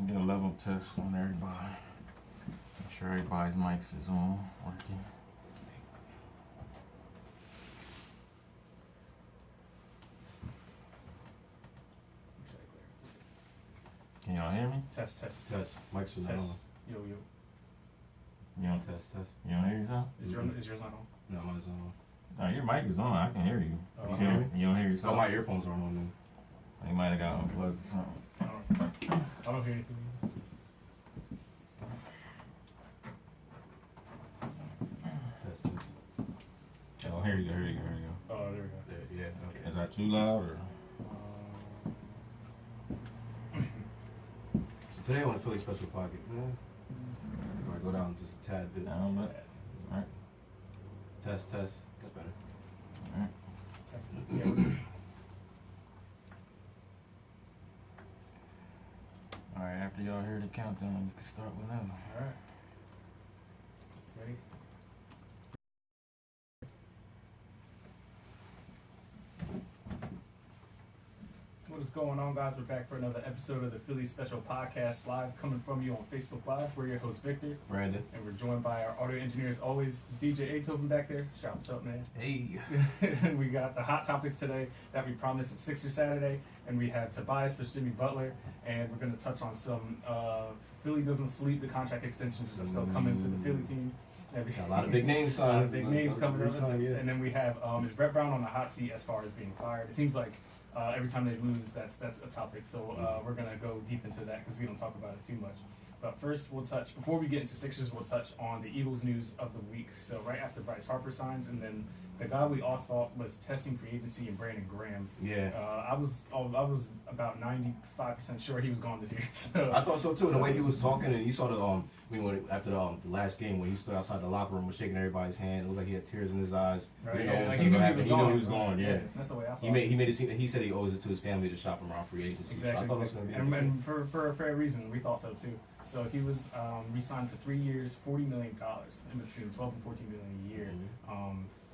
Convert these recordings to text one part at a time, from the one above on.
get a level test on everybody. Make sure everybody's mics is on, working. Can y'all hear me? Test. Mics are not on. Yo. You don't Test. You don't hear yourself? Is yours not on? No, mine's on. No, your mic is on. I can hear you. Oh, You can hear me? You don't hear yourself? Oh, my earphones aren't on then. You might have got unplugged or something. I don't hear anything. Test. Oh, here you go. Oh, there we go. Yeah, okay. Is that too loud or? So today on the Philly Special Pocket, I go down just a tad bit. Down a bit? Alright. Test. That's better. Alright. Yeah. Alright, after y'all hear the countdown, you can start whenever. All right. Ready? What is going on, guys? We're back for another episode of the Philly Special Podcast, live coming from you on Facebook Live. We're your host, Victor. Brandon. And we're joined by our audio engineer, as always, DJ Aithoven back there. Shout out, man. Hey. And we got the hot topics today that we promised at Sixers Saturday. And we have Tobias for Jimmy Butler. And we're going to touch on some Philly doesn't sleep. The contract extensions are still coming for the Philly teams. Got a lot of big names A lot signed. of big names coming up. Yeah. And then we have, is Brett Brown on the hot seat as far as being fired? It seems like every time they lose, that's a topic. So we're going to go deep into that because we don't talk about it too much. But first, before we get into Sixers, we'll touch on the Eagles news of the week. So right after Bryce Harper signs, and then the guy we all thought was testing free agency in Brandon Graham. Yeah. I was about 95% sure he was gone this year. So I thought so too. The way he was talking, and you saw after the last game when he stood outside the locker room, was shaking everybody's hand. It looked like he had tears in his eyes. Right. He didn't know what was He going to knew happen. He knew he was gone. gone. Yeah. That's the way I saw He it. made it seem. He said he owes it to his family to shop him around free agency. Exactly. So I thought it was going to be. And for a fair reason, we thought so too. So he was re-signed for 3 years, $40 million, in between 12 and 14 million a year,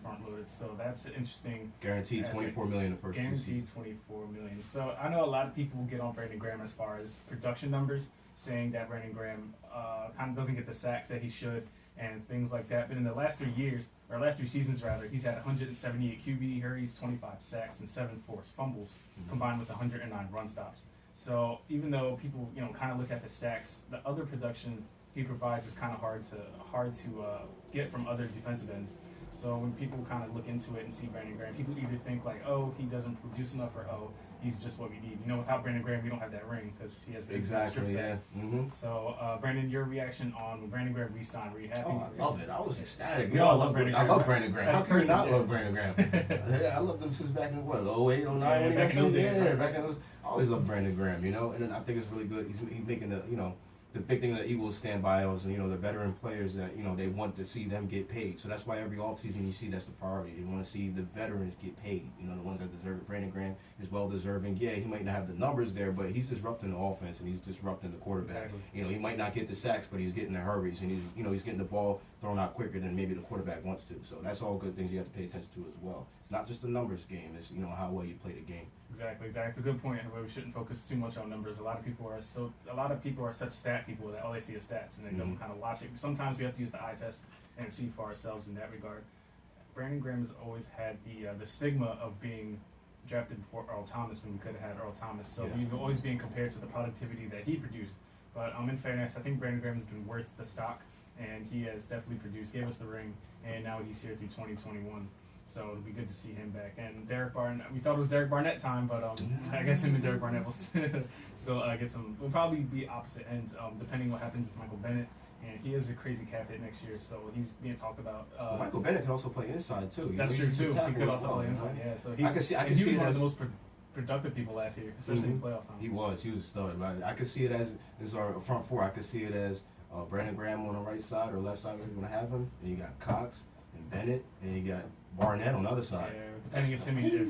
front loaded. So that's interesting. Guaranteed $24 million the first 2 seasons. Guaranteed $24 million. So I know a lot of people get on Brandon Graham as far as production numbers, saying that Brandon Graham kind of doesn't get the sacks that he should and things like that. But in the last 3 seasons rather, he's had 178 QB hurries, 25 sacks, and 7 forced fumbles, combined with 109 run stops. So even though people, kind of look at the stats, the other production he provides is kind of hard to get from other defensive ends. So when people kind of look into it and see Brandon Graham, people either think like, oh, he doesn't produce enough, or oh, he's just what we need. Without Brandon Graham, we don't have that ring because he has been Exactly. strip Yeah. sack. Mm-hmm. So Brandon, your reaction on when Brandon Graham re-signed? Were you happy? Oh, I love it. I was ecstatic. We all love Brandon Graham. I love Brandon Graham. How can you not love Brandon Graham? Yeah, I loved him since back in what, 08, 09? Yeah, back in those days. Yeah, back in those. I always loved Brandon Graham, And then I think it's really good. He's making the big thing that Eagles stand by is, the veteran players that, they want to see them get paid. So that's why every offseason you see that's the priority. They want to see the veterans get paid, the ones that deserve it. Brandon Graham is well deserving. Yeah, he might not have the numbers there, but he's disrupting the offense and he's disrupting the quarterback. Exactly. He might not get the sacks, but he's getting the hurries and he's getting the ball thrown out quicker than maybe the quarterback wants to. So that's all good things you have to pay attention to as well. It's not just a numbers game. It's, how well you play the game. Exactly. It's a good point. Where we shouldn't focus too much on numbers. A lot of people are such stat people that all they see is stats and they don't kind of watch it. Sometimes we have to use the eye test and see for ourselves in that regard. Brandon Graham has always had the stigma of being drafted before Earl Thomas when we could have had Earl Thomas. So we've always being compared to the productivity that he produced. But in fairness, I think Brandon Graham has been worth the stock, and he has definitely produced. Gave us the ring, and now he's here through 2021. So it'll be good to see him back. And Derek Barnett, we thought it was Derek Barnett time, but I guess him and Derek Barnett will still get some. We'll probably be opposite ends, depending what happens with Michael Bennett. And he is a crazy cap hit next year, so he's being talked about. Michael Bennett can also play inside too. That's true too. He could also play inside. Yeah, so he was one of the most productive people last year, especially in playoff time. He was a stud. Right? I could see it as our front four. I could see it as Brandon Graham on the right side or left side. We're going to have him. And you got Cox and Bennett, and you got Barnett on the other side. Yeah, depending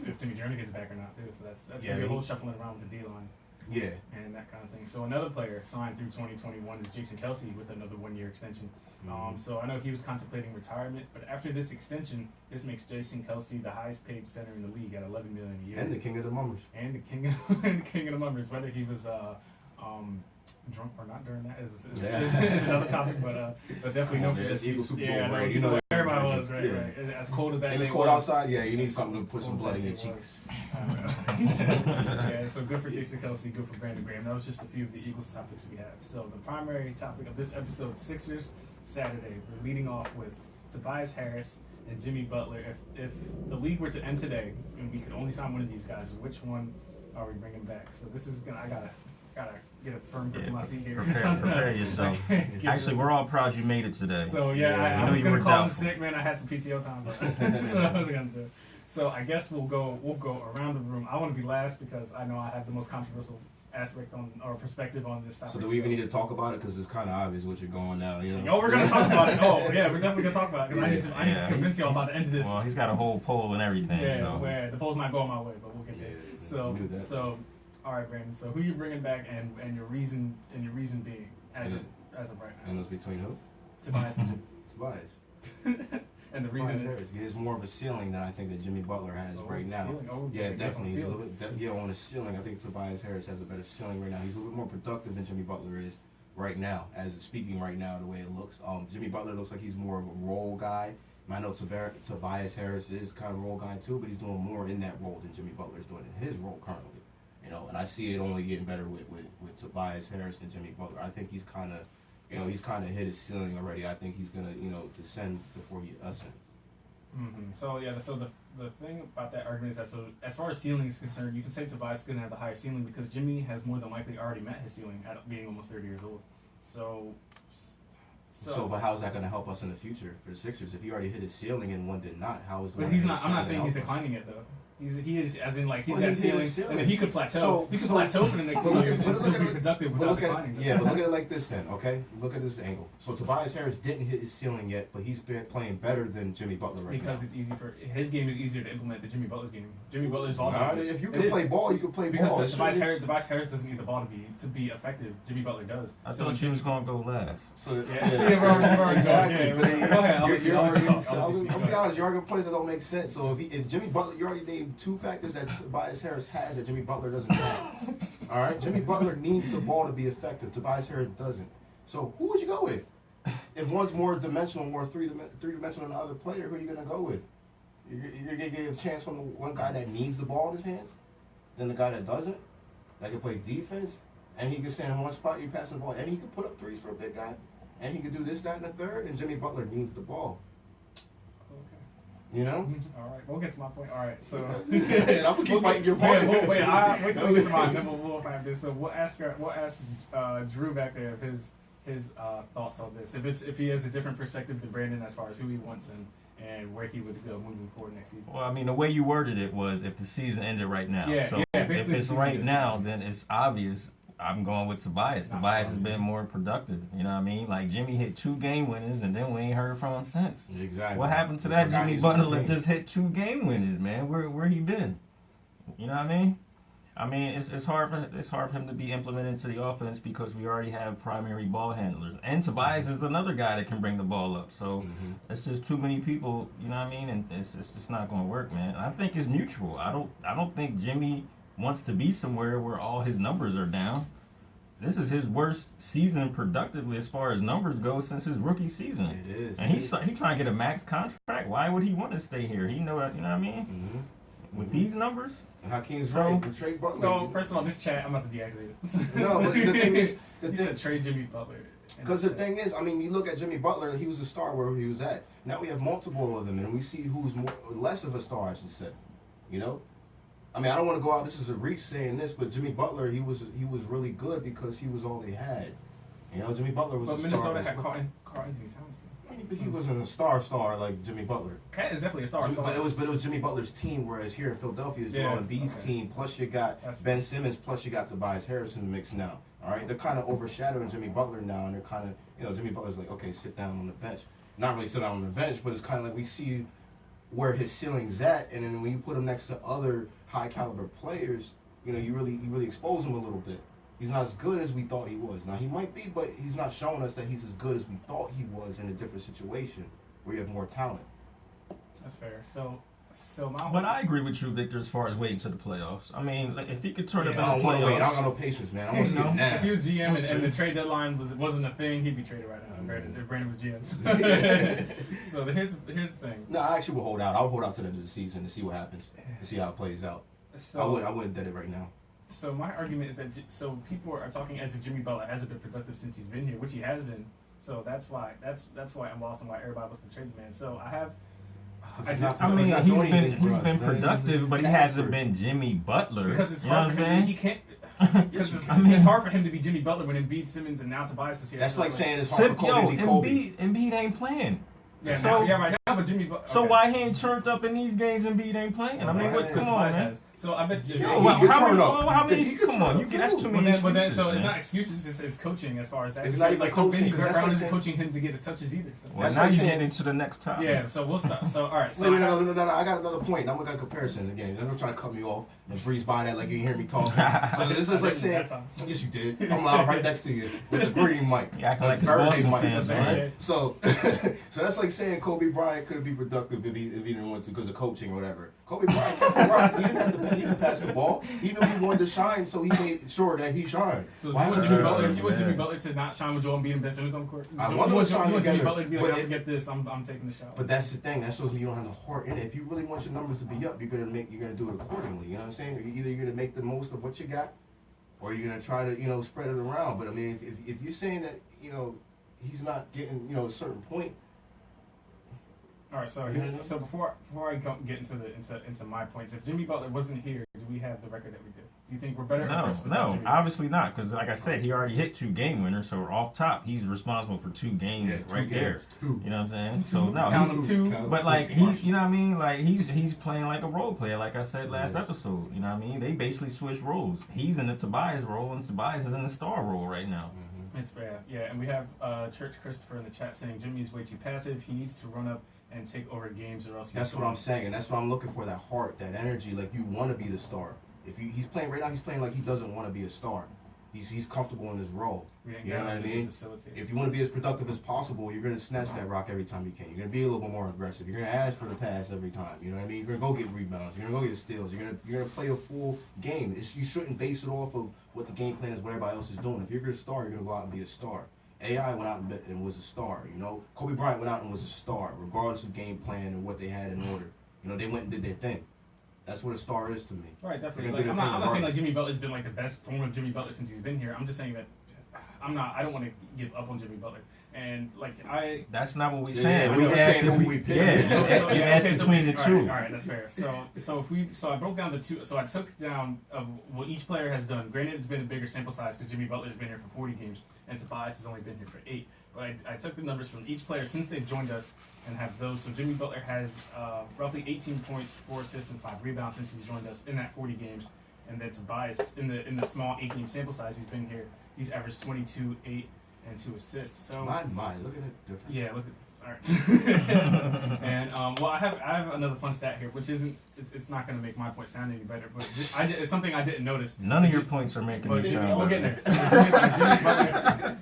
if Timmy Jeremy gets back or not too. So that's gonna be a whole shuffling around with the D line. Yeah. And that kind of thing. So another player signed through 2021 is Jason Kelsey with another 1-year extension. So I know he was contemplating retirement, but after this extension, this makes Jason Kelsey the highest paid center in the league at $11 million a year. And the king of the mummers. And the king of the mummers. Whether he was drunk or not during that is Yeah. is another topic, but definitely know for Yeah, this. Eagles Super Bowl, Yeah, right? no, You know, everybody was right, yeah. right. And as cold as that And it's day cold was, outside. Yeah, you need something to put some blood in your It was. cheeks. I don't know. Yeah, so good for Jason Kelsey, good for Brandon Graham. That was just a few of the Eagles topics we have. So the primary topic of this episode, Sixers Saturday. We're leading off with Tobias Harris and Jimmy Butler. If the league were to end today and we could only sign one of these guys, which one are we bringing back? So this is gonna. I gotta get a firm grip of my seat here. Prepare yourself. Actually, we're all proud you made it today. So Yeah, I know was you gonna were call in doubtful. sick, man. I had some PTO time, but so I was gonna do. So I guess we'll go around the room. I want to be last because I know I have the most controversial aspect on or perspective on this topic. So do we even need to talk about it? Because it's kind of obvious what you're going now. You know? Yo, we're gonna talk about it. Oh yeah, we're definitely gonna talk about it because I need to Yeah, convince y'all about the end of this. Well, he's got a whole poll and everything. Yeah, so. where the poll's not going my way, but we'll get there. Yeah, So we do that. so, all right, Brandon. So who you bringing back and your reason being as of right now? And it's between who? Tobias and Jimmy. Tobias. And the reason Tobias is Harris. He has more of a ceiling than I think that Jimmy Butler has right now. Ceiling. Oh, Yeah, I guess on definitely. He's a ceiling. little bit, yeah, on the ceiling. I think Tobias Harris has a better ceiling right now. He's a little bit more productive than Jimmy Butler is right now, as it's speaking right now, the way it looks. Jimmy Butler looks like he's more of a role guy. I know Tobias Harris is kind of a role guy too, but he's doing more in that role than Jimmy Butler is doing in his role currently. You know, and I see it only getting better with Tobias Harris than Jimmy Butler. I think he's kind of, he's kind of hit his ceiling already. I think he's gonna, descend before he ascends. Mm-hmm. So yeah, so the thing about that argument is that so as far as ceiling is concerned, you can say Tobias is going to have the higher ceiling because Jimmy has more than likely already met his ceiling at being almost 30 years old. So But how's that going to help us in the future for the Sixers? If he already hit his ceiling and one did not, how is the but one he's that not. hit I'm not his saying ceiling he's help us? declining it though. He is as in like he's Well, at he's hit ceiling, his ceiling. and then he could plateau. So- he could so- plateau for the next But 2 look years at- and but still look be at- productive But without look declining. at, yeah, but look at it like this then, okay? Look at this angle. So Tobias Harris didn't hit his ceiling yet, but he's been playing better than Jimmy Butler right because now. it's easy for his game is easier to implement than Jimmy Butler's game. Jimmy Butler's Nah, volume. if you It can is. play ball, you can play ball. Because It's Tobias really- Harris doesn't need the ball to be effective. Jimmy Butler does. I So thought you was gonna go last. So, Yeah, see, we're already exactly. going. But Yeah, go ahead. I'll let you talk. I'll let you I'm speak. gonna be honest. You're arguing points that don't make sense. So if Jimmy Butler, you already named two factors that Tobias Harris has that Jimmy Butler doesn't have. All right, Jimmy Butler needs the ball to be effective. Tobias Harris doesn't. So who would you go with? If one's more dimensional, more three-dimensional than the other player, who are you gonna go with? You're gonna give a chance from the one guy that needs the ball in his hands, than the guy that doesn't, that can play defense, and he can stand in one spot, you pass the ball, and he can put up threes for a big guy, and he can do this, that, and the third, and Jimmy Butler needs the ball. Okay. You know? All right. We'll get to my point. All right. So I'm gonna keep fighting your point. Wait till we get to mine. Then we'll find this. So we'll ask Drew back there if his thoughts on this. If he has a different perspective than Brandon as far as who he wants and where he would go moving forward next season. Well, I mean, the way you worded it was if the season ended right now. Yeah, so yeah, if basically it's the season right ended. now, then it's obvious. I'm going with Tobias. Not Tobias has surprising. been more productive. You know what I mean? Like Jimmy hit 2 game winners, and then we ain't heard from him since. Exactly. What happened to We that forgot Jimmy he's on the Butler team. just hit 2 game winners, man? Where he been? You know what I mean? I mean, it's hard for him to be implemented into the offense because we already have primary ball handlers, and Tobias is another guy that can bring the ball up. So it's just too many people. You know what I mean? And it's just not going to work, man. I think it's mutual. I don't think Jimmy wants to be somewhere where all his numbers are down. This is his worst season productively as far as numbers go since his rookie season. It is. And he's trying to get a max contract. Why would he want to stay here? He know that, you know what I mean? Mm-hmm. With these numbers, And Hakeem's So- right. And Trey Butler. No, first of all, this chat I'm about to deactivate it. No, but the thing is, he said trade Jimmy Butler. because the thing is, I mean, you look at Jimmy Butler, he was a star where he was at. Now we have multiple of them, and we see who's less of a star, I should say. You know? I mean, I don't want to go out, this is a reach saying this, but Jimmy Butler, he was really good because he was all they had. You know, Jimmy Butler was But a Minnesota star. had Carl Anthony Towns. I mean, but he wasn't a star like Jimmy Butler. Cat is definitely a star. But it was Jimmy Butler's team, whereas here in Philadelphia, it's Yeah, Joel Embiid's okay. team. Plus you got That's Ben Simmons. Plus you got Tobias Harris in the mix now. All right, they're kind of overshadowing Jimmy Butler now, and they're kind of, Jimmy Butler's like, okay, sit down on the bench. Not really sit down on the bench, but it's kind of like we see where his ceiling's at, and then when you put him next to other high caliber players, you really expose him a little bit. He's not as good as we thought he was. Now he might be, but he's not showing us that he's as good as we thought he was in a different situation where you have more talent. That's fair. So So my But I agree with you, Victor, as far as waiting to the playoffs. I mean, like, if he could turn up Yeah, in the I don't want to wait. I don't playoffs. got no patience, man. I want to see No. it now. If he was GM We'll and the see. trade deadline wasn't a thing, he'd be traded right now. If Brandon was GM. So here's the thing. No, I actually will hold out. I'll hold out to the end of the season to see what happens, to see how it plays out. So I wouldn't do it right now. So my argument is that so people are talking as if Jimmy Butler hasn't been productive since he's been here, which he has been. So that's why I'm lost on why everybody wants to trade the man. So I have. He's not- I mean, he's not he's doing been anything for us, man. productive, He's but he Casper. hasn't been Jimmy Butler. Because it's you know hard what for I'm him. saying? He can't. Because it's hard for him to be Jimmy Butler when Embiid, Simmons, and now Tobias is here. That's So, like saying it's hard for Yo, Kobe to be Kobe. Embiid ain't playing. Yeah, So- right now, but Jimmy. So okay. why he ain't turned up in these games and Embiid ain't playing? I mean, what's Because come on, Tobias man? has. So I bet. Yeah, Yo, he well, could how turn many? up. Well, how He many? could Come turn on, up that's too. too But many then, excuses. so it's man. not excuses. It's coaching as far as that. It's So, not even like so coaching, Benny 'cause Brett that's Brown like isn't saying- coaching him to get his touches either. So. Well, That's now like you saying- get into the next topic. Yeah, so we'll stop. So all right, so Wait, I have- no. I got another point. I'm gonna got a comparison again. You're not trying to cut me off and breeze by that like you hear me talking. So this is like saying, That's all. yes, you did. I'm out right next to you with the green mic. You acting like it's birthday Boston mic, fans, right? man. So, so that's like saying Kobe Bryant couldn't be productive if he didn't want to because of coaching or whatever. Kobe Bryant kept it right. He didn't have to. He didn't pass the ball. He knew he wanted to shine, so he made sure that he shined. So Why you want would Jimmy you- Butler? You want Jimmy man. Butler to not shine with Joel Embiid and Ben Simmons on the court? I You want them to shine you want Jimmy together, Butler to be like, but I if- forget this. I'm taking the shot. But that's the thing. That shows me you don't have the heart in it. If you really want your numbers to be up, you're gonna do it accordingly. You know what I'm saying? Either you're gonna make the most of what you got, or you're gonna try to spread it around. But I mean, if you're saying that he's not getting a certain point. All right, so so before I get into my points, if Jimmy Butler wasn't here, do we have the record that we do? Do you think we're better? or worse without No, Jimmy Butler? obviously not. Because like I said, he already hit 2 game winners. So off top, he's responsible for 2 games right there. Two. You know what I'm saying? So no, Count he's, them two. but like he's, you know what I mean? Like he's playing like a role player, like I said last episode. You know what I mean? They basically switched roles. He's in the Tobias role, and Tobias is in the star role right now. It's fair, yeah. And we have Church Christopher in the chat saying Jimmy's way too passive. He needs to run up and take over games, or else. That's what I'm saying, and that's what I'm looking for. That heart, that energy. Like you want to be the star. He's playing right now, he's playing like he doesn't want to be a star. He's comfortable in his role. You know what I mean? If you want to be as productive as possible, you're gonna snatch that rock every time you can. You're gonna be a little bit more aggressive. You're gonna ask for the pass every time. You know what I mean? You're gonna go get rebounds. You're gonna go get steals. You're gonna play a full game. You shouldn't base it off of what the game plan is, what everybody else is doing. If you're a star, you're gonna go out and be a star. AI went out and was a star. Kobe Bryant went out and was a star, regardless of game plan and what they had in order. They went and did their thing. That's what a star is to me. Right, definitely. They're Like, gonna do I'm their not thing saying like regardless. Jimmy Butler's been like the best form of Jimmy Butler since he's been here. I'm just saying that I don't want to give up on Jimmy Butler. And like That's not what we Yeah, saying. yeah, we we were asked saying if who we we picked. yeah, So, we yeah, asked okay, so between the all two. right, all right, that's fair. So I broke down the two. So I took down what each player has done. Granted, it's been a bigger sample size because Jimmy Butler's been here for 40 games and Tobias has only been here for 8. But I took the numbers from each player since they've joined us and have those. So Jimmy Butler has roughly 18 points, 4 assists, and 5 rebounds since he's joined us in that 40 games. And then Tobias, in the small 8-game sample size he's been here, he's averaged 22, 8, and 2 assists. So My, look at it different. yeah, look at sorry. And well, I have another fun stat here, which it's not going to make my point sound any better, but it's something I didn't notice. None of your points are making But me Jimmy, sound we'll better. get there. Jimmy Butler.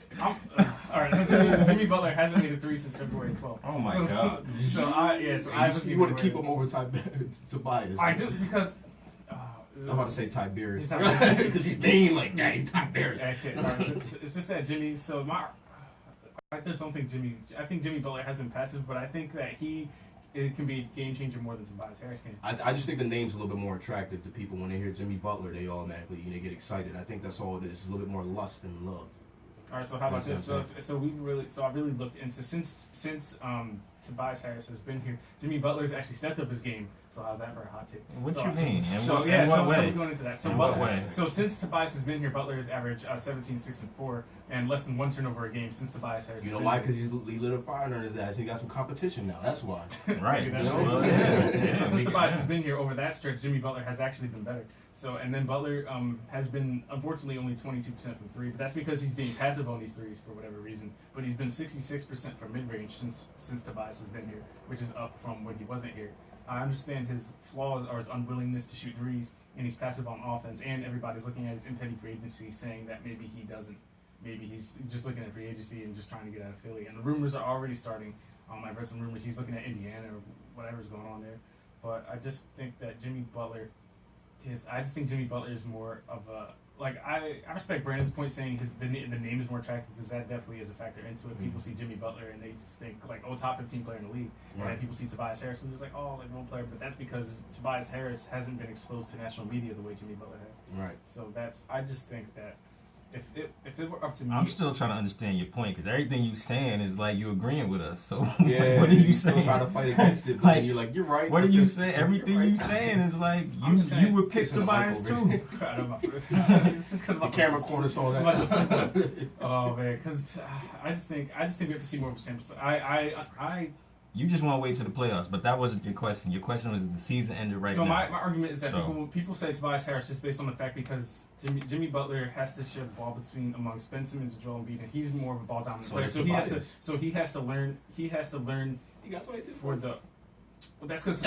All right, so Jimmy Butler hasn't made a 3 since February 12th. Oh my so, God. So I was You want to keep him over Tobias. I do because. I'm about to say Tiberius. It's Because he's mean like that. He's Tiberius. Okay, all right, it's just that Jimmy. So I just don't think Jimmy. I think Jimmy Butler has been passive, but I think that it can be a game changer more than Tobias Harris can. I just think the name's a little bit more attractive to people. When they hear Jimmy Butler, they automatically get excited. I think that's all it is. It's a little bit more lust than love. All right, so how about That's this? what So I really looked into since Tobias Harris has been here. Jimmy Butler's actually stepped up his game. So how's that for a hot take? What So- you mean? In So what, yeah, in what so way? we're going into that. So In what Butler, way? so since Tobias has been here, Butler has averaged 17, 6, and 4, and less than 1 turnover a game since Tobias Harris. You has know been why? here. Because he lit a fire under his ass. He got some competition now. That's why. Right. Maybe that's You know? the reason. Yeah. So since Yeah. Tobias has been here over that stretch, Jimmy Butler has actually been better. So and then Butler has been unfortunately only 22% from 3, but that's because he's being passive on these threes for whatever reason. But he's been 66% from mid range since Tobias has been here, which is up from when he wasn't here. I understand his flaws are his unwillingness to shoot threes, and he's passive on offense. And everybody's looking at his impending free agency, saying that maybe he doesn't. Maybe he's just looking at free agency and just trying to get out of Philly. And the rumors are already starting. I've read some rumors he's looking at Indiana or whatever's going on there. but I just think that Jimmy Butler is more of a like I respect Brandon's point saying the name is more attractive because that definitely is a factor into it. People see Jimmy Butler and they just think like top 15 player in the league, and then people see Tobias Harris and they're like like role player, but that's because Tobias Harris hasn't been exposed to national media the way Jimmy Butler has. Right. So I just think that if it were up to me, I'm still trying to understand your point because everything you saying is like you agreeing with us. So Yeah, what are you still saying? try to fight against it, but Like, then you're like, you're right. What are but you this- saying? Everything right. you saying is like I'm just saying, you would pick kissing the mic Tobias over too. I know my The camera corner saw that. Oh man, because I just think we have to see more of a sample size. I You just want to wait till the playoffs, but that wasn't your question. Your question was the season ended right no, now. my argument is that So- people say Tobias Harris just based on the fact because Jimmy Butler has to share the ball amongst Ben Simmons and Joel Embiid, and he's more of a ball dominant player. So he has to learn. You got 22 For points. the well, that's because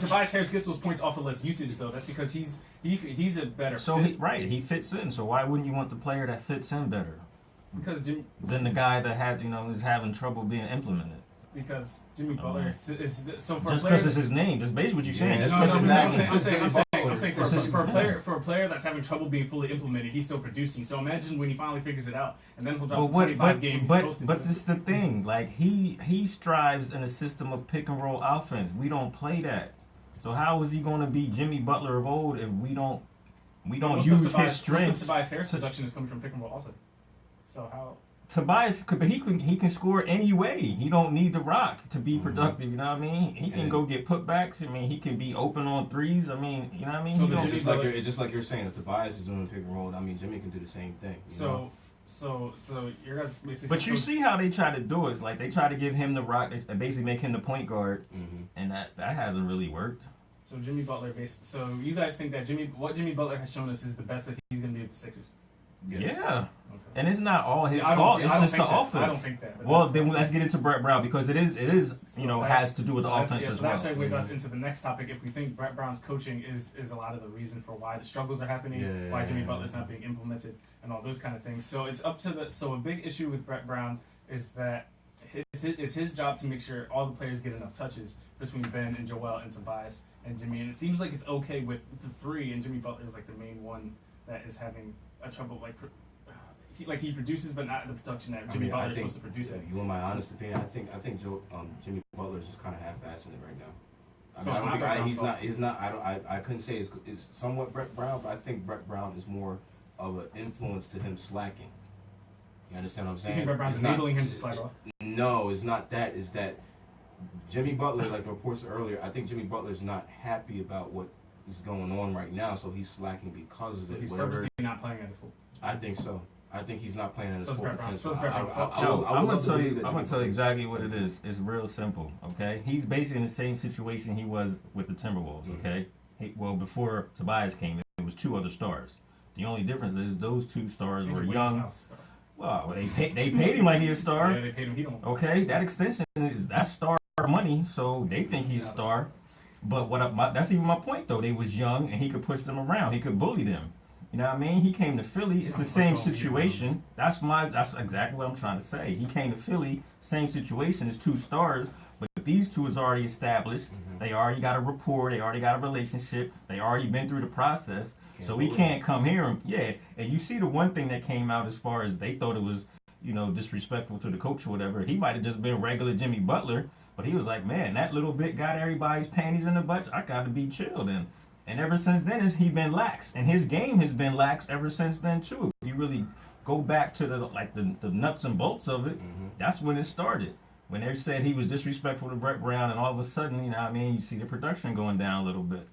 Tobias Harris gets those points off of less usage though. That's because he's a better So fit. he fits in. So why wouldn't you want the player that fits in better Because than the guy that is having trouble being implemented? because Jimmy Butler is so for Just a player. because it's his name, that's basically what you're saying. Yeah, Just No, 'cause no, it's no, his I'm name. saying This is- for a player that's having trouble being fully implemented, he's still producing. So imagine when he finally figures it out, and then he'll drop 25 games. But he's this is the thing. Like he strives in a system of pick and roll offense. We don't play that. So how is he going to be Jimmy Butler of old if we don't most use of Tobias, his strengths? Most of Tobias Harris' production is coming from pick and roll also. So how? Tobias, but he can score any way. He don't need the rock to be productive. You know what I mean? He can go get putbacks. I mean, he can be open on threes. I mean, you know what I mean? So He the don't- Jimmy Just Butler- like like you're saying, if Tobias is doing pick and roll, I mean Jimmy can do the same thing. You know? So your guys basically. but you see how they try to do it. It's like they try to give him the rock, they basically make him the point guard, Mhm. and that hasn't really worked. So Jimmy Butler, so you guys think that what Jimmy Butler has shown us is the best that he's going to be with the Sixers? Yeah. Okay. And it's not all his See, I don't fault. see- It's I don't just the think that. offense. I don't think that, but Well, that's then fine. let's get into Brett Brown because it is has to do with the that's- offense yeah, as so well. that segues us into the next topic. If we think Brett Brown's coaching is a lot of the reason for why the struggles are happening, why Jimmy Butler's not being implemented, and all those kind of things. So it's up to a big issue with Brett Brown is that it's his job to make sure all the players get enough touches between Ben and Joel and Tobias and Jimmy. And it seems like it's okay with the three, and Jimmy Butler is like the main one that is having a trouble he produces, but not the production that Jimmy Butler is supposed to produce. You want my honest opinion? I think Jimmy Butler's just kind of half-assing it right now. So it's not Brett Brown's fault. He's not. I couldn't say it's somewhat Brett Brown, but I think Brett Brown is more of an influence to him slacking. You understand what I'm saying? You think Brett Brown's It's not- enabling him to slack off? No, it's not that. It's that Jimmy Butler, like the reports earlier, I think Jimmy Butler's not happy about what is going on right now, so he's slacking because of So it. he's Whatever. purposely not playing at his full. I think so. I think he's not playing at his So it's full Brett Brown. potential. So it's Brett Brown's fault. No, I'm gonna tell you. I'm Jimmy gonna tell you Butler- exactly what it is. It's real simple. Okay, he's basically in the same situation he was with the Timberwolves. Okay, before Tobias came, it was two other stars. The only difference is those two stars were Andrew young. Wiggins is now a star. Well, they paid him like he a star. Yeah, they paid him. He don't. Okay, that extension that's star money, so they think he's a star. But that's even my point though. They was young and he could push them around. He could bully them. You know what I mean? He came to Philly. It's the same situation. That's exactly what I'm trying to say. He came to Philly, same situation as two stars, but these two is already established. They already got a rapport. They already got a relationship. They already been through the process. So we can't come here and you see the one thing that came out as far as they thought it was, disrespectful to the coach or whatever. He might have just been regular Jimmy Butler, but he was like, man, that little bit got everybody's panties in the butts. I got to be chilled. And ever since then, he been lax, and his game has been lax ever since then too. If you really go back to the nuts and bolts of it, that's when it started. When they said he was disrespectful to Brett Brown, and all of a sudden, you see the production going down a little bit.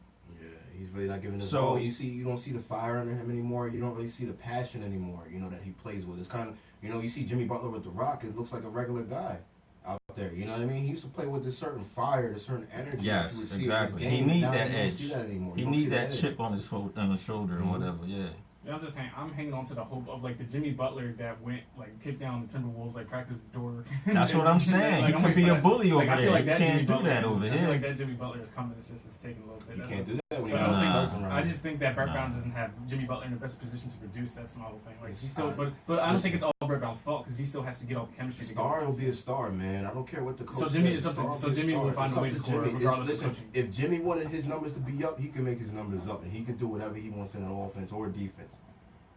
He's really not giving us So- all. You don't see the fire under him anymore. You don't really see the passion anymore. That he plays with. It's kind of you see Jimmy Butler with the Rock. It looks like a regular guy out there. You know what I mean? He used to play with this certain fire, this certain energy. Yes, that you would see in his exactly. game, He and need now that you don't edge. see that anymore. He You don't need see that edge. chip on his shoulder and whatever. Yeah. Yeah, I'm hanging on to the hope of like the Jimmy Butler that went like kicked down the Timberwolves like practice door. That's what I'm saying. Like, he could be a bully over I there. feel like You that can't Jimmy do Butler that is- over I feel here. like that Jimmy Butler is coming. It's taking a little bit. You That's can't do that when you But I got don't think. stars around. I just think that Brett Nah. Brown doesn't have Jimmy Butler in the best position to produce. That's my whole thing. Like he still, Listen, but I don't think it's all Brett Brown's fault because he still has to get all the chemistry. A star together. will be a star, man. I don't care what the coach So Jimmy- says. it's up to- A star so will be a Jimmy will star. find It's a way up to score Jimmy. regardless of Listen, coaching. if Jimmy wanted his numbers to be up, he can make his numbers up, and he can do whatever he wants in an offense or defense.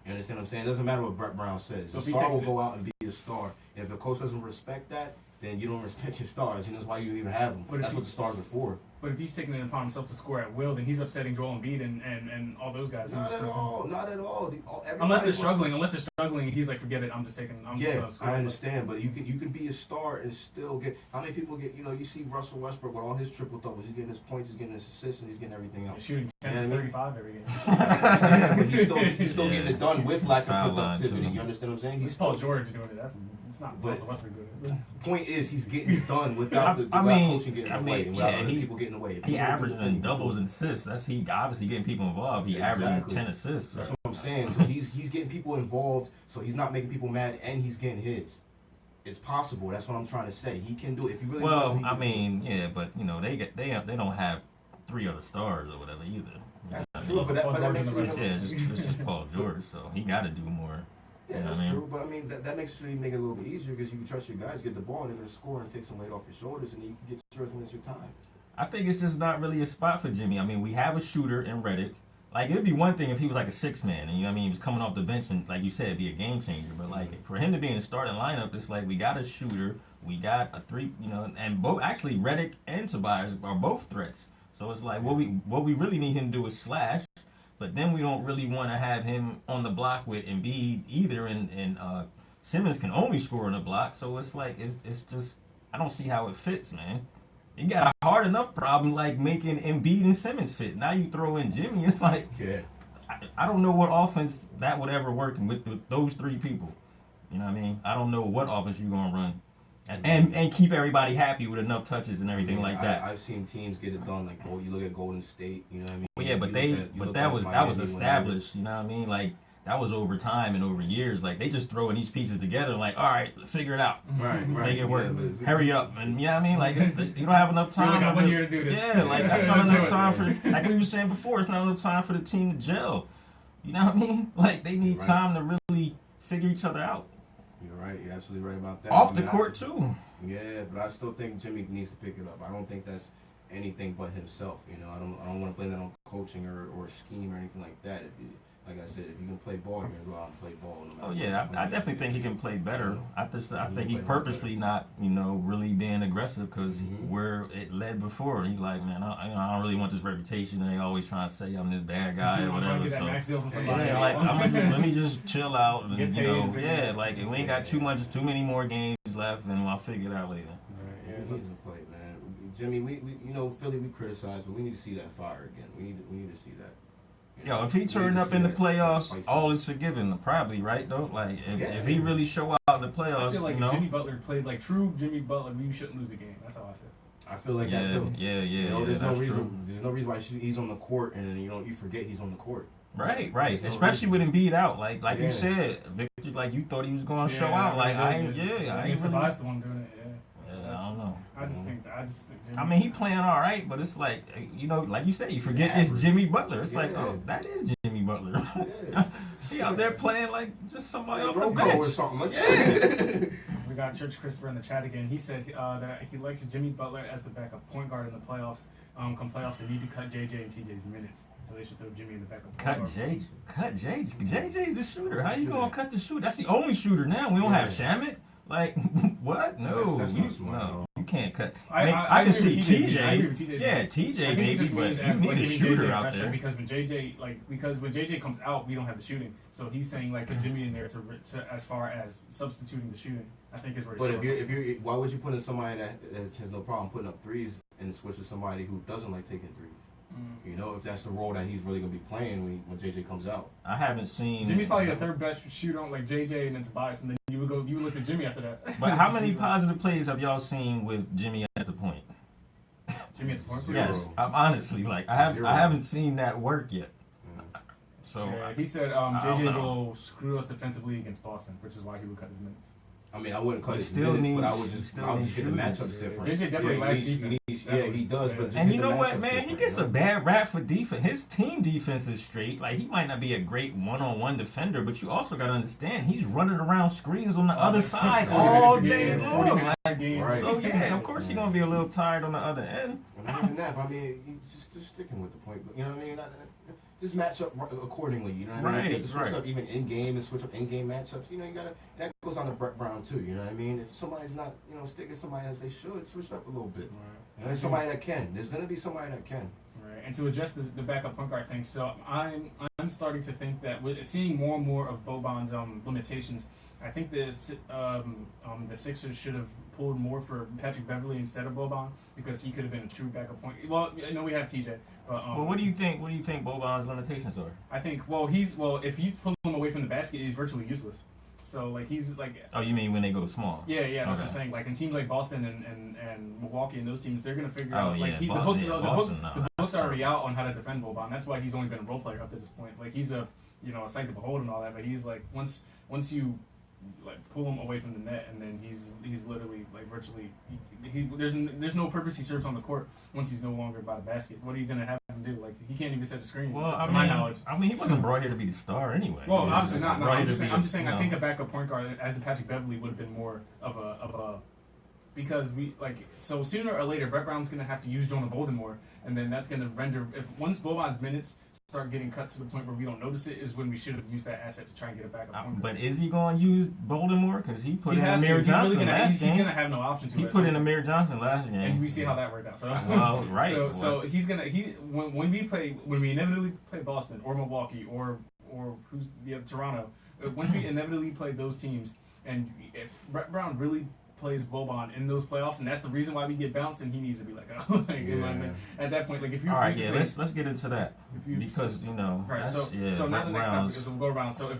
You understand what I'm saying? It doesn't matter what Brett Brown says. So The if he star takes will it- go out and be a star. And if the coach doesn't respect that, then you don't respect your stars. And that's why you even have them. But if That's he- what the stars are for. But if he's taking it upon himself to score at will, then he's upsetting Joel Embiid and all those guys. Not at all. Not at all. Unless Everybody they're wants- struggling, he's like, forget it. I'm just Yeah, gonna score. I understand, but you can be a star and still get. How many people get? You know, you see Russell Westbrook with all his triple doubles. He's getting his points, he's getting his assists, and he's getting everything else. Shooting 10 Yeah, I to mean- 35 every game. Yeah, but he's still Yeah. getting it done with lack Foul of line, productivity. too. You understand what I'm saying? It's He's Paul George doing it. It's not But- Russell Westbrook doing it. Point is, he's getting it done without the I without mean, coaching getting I away, mean, and without yeah, other he- people getting away. If He you don't do averaging the thing, doubles and assists. That's he obviously getting people involved. He averaging Exactly. 10 assists. That's what I'm saying. So he's getting people involved. So he's not making people mad, and he's getting his. It's possible. That's what I'm trying to say. He can do it if he really wants Well, to. he I can do it. mean, yeah, but you know they don't have 3 other stars or whatever either. That's I true, mean, but that Paul George makes and the it rest. even- it's just Paul George, so he got to do more. Yeah, You know that's what I mean? true. But I mean, that makes it make it a little bit easier because you can trust your guys, get the ball, and they're going to score and take some weight off your shoulders, and then you can get yours when it's your time. I think it's just not really a spot for Jimmy. I mean, we have a shooter in Reddick. Like, it'd be one thing if he was like a 6-man, and you know what I mean, he was coming off the bench and, like you said, it'd be a game changer. But like, for him to be in the starting lineup, it's like we got a shooter, we got a 3, you know, and both actually Reddick and Tobias are both threats. So it's like what we really need him to do is slash, but then we don't really want to have him on the block with Embiid either, and Simmons can only score on the block. So it's like it's just I don't see how it fits, man. You got a hard enough problem like making Embiid and Simmons fit. Now you throw in Jimmy, it's like Yeah. I don't know what offense that would ever work with those 3 people. You know what I mean? I don't know what offense you're gonna run, and keep everybody happy with enough touches and everything like that. I've seen teams get it done. Like, you look at Golden State. You know what I mean? Well, yeah, but You look that at was Miami, established. You know what I mean? Like that was over time and over years. Like they just throwing these pieces together. Like, all right, figure it out, Right, make it work. Yeah, but- Hurry up, and you know what I mean? Like you don't have enough We only time. got 1 year to do this. Yeah, like that's not Let's enough do it. time for. Like we were saying before, it's not enough time for the team to gel. You know what I mean? Like they need Right. time to really figure each other out You're right. You're absolutely right about that. off I the mean, court too. Yeah, but I still think Jimmy needs to pick it up. I don't think that's anything but himself. You know, I don't want to blame that on coaching or scheme or anything like that. If you, like I said, if you can play ball, you're gonna go out and play ball. No Oh matter yeah, what. I definitely think he can play better. I think he's play purposely not, you know, really being aggressive because Mhm. where it led before. He's like, man, I don't really want this reputation. And they always trying to say I'm this bad guy or I'm trying whatever. to get that So max deal from Yeah, somebody. yeah, like let me just chill out and Get you paid know, and figure it yeah, out. like we ain't got too many more games left, and I'll figure it out later. He needs to play, man. Jimmy, we you know, Philly, we criticize, but we need to see that fire again. We need to see that. You know, Yo, if he we need turned to up see in the that playoffs, fight. all is forgiven. Probably, right? Though, like Yeah. if he really show out in the I playoffs, feel like you if know, Jimmy Butler played like true Jimmy Butler, we shouldn't lose a game. That's how I feel. I feel like yeah, that too. yeah, You know, there's no that's reason. true. There's no reason why he's on the court, and you forget he's on the court. Right. There's no Especially with Embiid out, like Yeah. you said, Victor, like you thought he was going to show out. Like I ain't Mr. really. Tobias the one doing it. Yeah, I don't know. I just think Jimmy, I mean, he playing all right, but it's like you know, like you said, you forget He's it's average. Jimmy Butler. It's like, Yeah. oh, that is Jimmy Butler. Yeah. He out there playing like just somebody off the Rocco or bench. something like that. We got Church Christopher in the chat again. He said that he likes Jimmy Butler as the backup point guard in the playoffs. Come playoffs, they need to cut JJ and TJ's minutes, so they should throw Jimmy in the backup. point guard. Cut JJ's the shooter. How you gonna cut the shooter? That's the only shooter now. We don't have Shamit. Like what? No, That's you, not smart at no, all. you can't cut. I I can agree see with TJ. I agree with TJ. TJ. Yeah, I TJ think it maybe, just but means you as need like a giving shooter JJ out rest, there. because when JJ comes out, we don't have the shooting. So he's saying like put Jimmy in there to as far as substituting the shooting. I think is where. But he's if you're, why would you put in somebody that has no problem putting up threes and switch to somebody who doesn't like taking threes? You know, if that's the role that he's really gonna be playing when JJ comes out. I haven't seen. Jimmy's probably the third best shooter on like JJ and then Tobias, and then you would look at Jimmy after that. But how many positive plays have y'all seen with Jimmy at the point? Jimmy at the point? Zero. Yes, I'm honestly like I Zero. haven't seen that work yet. So Yeah, he said I don't JJ know. will screw us defensively against Boston, which is why he would cut his minutes. I mean, I wouldn't cut You his still minutes, but I need- would you just, still I would need just get the shooters. matchups different. JJ definitely yeah, lacks he needs- defense. yeah, he does, Yeah. but just And get you the know what, matchups man? He different, gets you a know? bad rap for defense. His team defense is straight. Like, he might not be a great one-on-one defender, but you also got to understand he's running around screens on the other side 40 all minutes a day game, 40 long. minutes a game. Right. So yeah, of course he's gonna be a little tired on the other end. And not even that, but I mean, you just sticking with the point. You know what I mean? Just match up accordingly. You know what I mean? If you have to switch Right. up even in game and switch up in game matchups. You know, you gotta. That goes on to Brett Brown too. You know what I mean? If somebody's not, sticking somebody as they should, switch up a little bit. And there's somebody that can. There's gonna be somebody that can. Right, and to address the backup point guard thing, so I'm starting to think that with seeing more and more of Boban's limitations, I think the Sixers should have pulled more for Patrick Beverly instead of Boban because he could have been a true backup point. Well, I know we have TJ, but Well, what do you think? What do you think Boban's limitations are? I think if you pull him away from the basket, he's virtually useless. So like he's like. Oh, you mean when they go small? Yeah, that's what I'm Okay. saying. Like in teams like Boston and Milwaukee and those teams, they're gonna figure Oh, out like yeah, Boston, no, the book's that's already out on how to defend Boban. That's why he's only been a role player up to this point. Like he's a sight to behold and all that, but he's like once you like pull him away from the net and then he's literally like virtually there's no purpose he serves on the court once he's no longer by the basket. What are you gonna have him do? Like he can't even set a screen. Well, to my knowledge. I mean, he wasn't brought here to be the star anyway. Well, He was obviously not. No, brought I'm here just to saying. be I'm just saying. you I know, think a backup point guard as a Patrick Beverly would have been more of a because we like so sooner or later Brett Brown's gonna have to use Jonah Bolden more, and then that's gonna render if once Boban's minutes start getting cut to the point where we don't notice it is when we should have used that asset to try and get a backup point guard. But is he going to use Bolden more? Because he put He in has to. Amir He's Johnson really gonna. last He's game. gonna have no option to. He at put some in point. Amir Johnson last game. And we see how that worked out. So, Well, right. So he's gonna when we inevitably play Boston or Milwaukee or who's Toronto. Once we inevitably play those teams, and if Brett Brown really plays Boban in those playoffs, and that's the reason why we get bounced, then he needs to be like, in my opinion. At that point, like if you All right, yeah, let's get into that if you because right. that's, So yeah, so now Brett the next Brown's- topic is we'll go around. So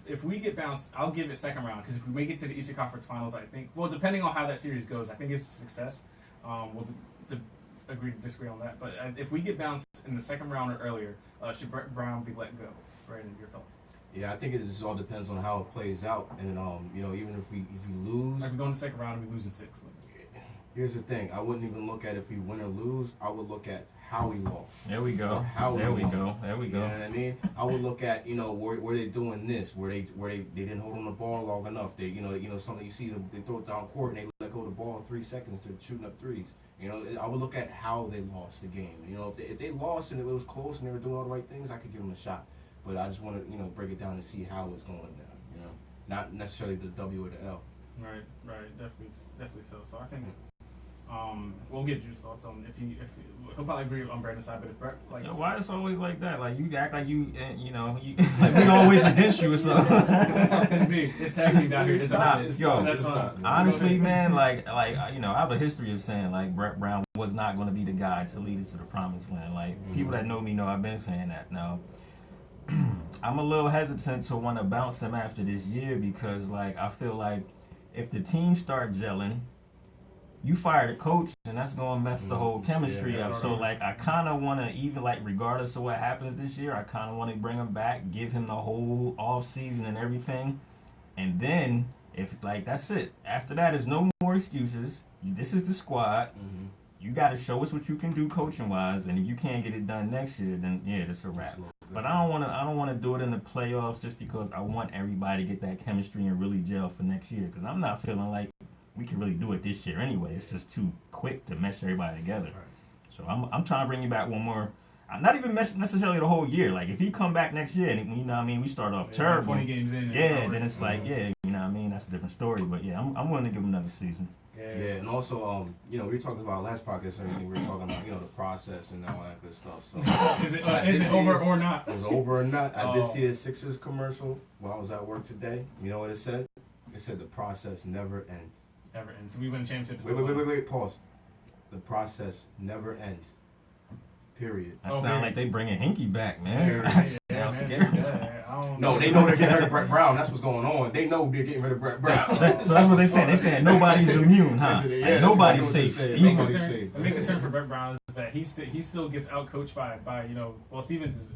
if we get bounced, I'll give it second round because if we make it to the Eastern Conference Finals, I think depending on how that series goes, I think it's a success. We'll agree to disagree on that, but if we get bounced in the second round or earlier, should Brett Brown be let go? Brandon, your thoughts? Yeah, I think it just all depends on how it plays out, and even if we lose. Like we go in the second round and we lose in 6. Here's the thing: I wouldn't even look at if we win or lose. I would look at how we lost. There we go. How There we lost. go. There we You go. know what I mean? I would look at where they doing this, where they didn't hold on the ball long enough. They something you see them they throw it down court and they let go of the ball 3 seconds to shooting up threes. I would look at how they lost the game. If they lost and it was close and they were doing all the right things, I could give them a shot. But I just want to break it down and see how it's going down. Not necessarily the W or the L. Right, definitely so. So I think we'll get Drew's thoughts on if he'll probably agree on Brandon's side, but if Brett Yo, why it's always like that? Like you act like you like we always against you or something. because that's how it's gonna be. It's tag team down here. It's Nah, not. yo, So that's it's fine. not. Honestly, man, like I have a history of saying like Brett Brown was not going to be the guy to lead us to the promised land. Like people that know me know I've been saying that. Now, I'm a little hesitant to want to bounce him after this year because like I feel like if the team start gelling, you fire the coach and that's going to mess the whole chemistry Yeah, up. that's So right. like I kind of want to even like regardless of what happens this year, I kind of want to bring him back, give him the whole off season and everything. And then if like that's it. After that is no more excuses. This is the squad. You got to show us what you can do coaching wise, and if you can't get it done next year, then yeah, that's a wrap. But I don't want to do it in the playoffs just because I want everybody to get that chemistry and really gel for next year. Because I'm not feeling like we can really do it this year anyway. It's just too quick to mesh everybody together. So I'm trying to bring you back one more. Not even necessarily the whole year. Like if he come back next year and we start off terrible. 20 games in. Yeah, then it's like that's a different story. But yeah, I'm willing to give him another season. Yeah, and also, we were talking about last podcast and everything. We were talking about, the process and all that good stuff. So Is it over or not? it was over or not. I did Oh. see a Sixers commercial while I was at work today. You know what it said? It said the process never ends. Ever ends. So we win a championship. Wait. Pause. The process never ends. Period. That Oh, sound man. like they bringing Hinkie back, man. Very. That Yeah, sounds man. scary. Yeah, I don't No, they know they're getting rid of Brett Brown. That's what's going on. They know they're getting rid of Brett Brown. So that's what they saying. They saying nobody's immune, huh? Yeah, Like, that's nobody's exactly what they safe. say. Even- Nobody's The main concern for Brett Brown is that he still gets outcoached by Stevens is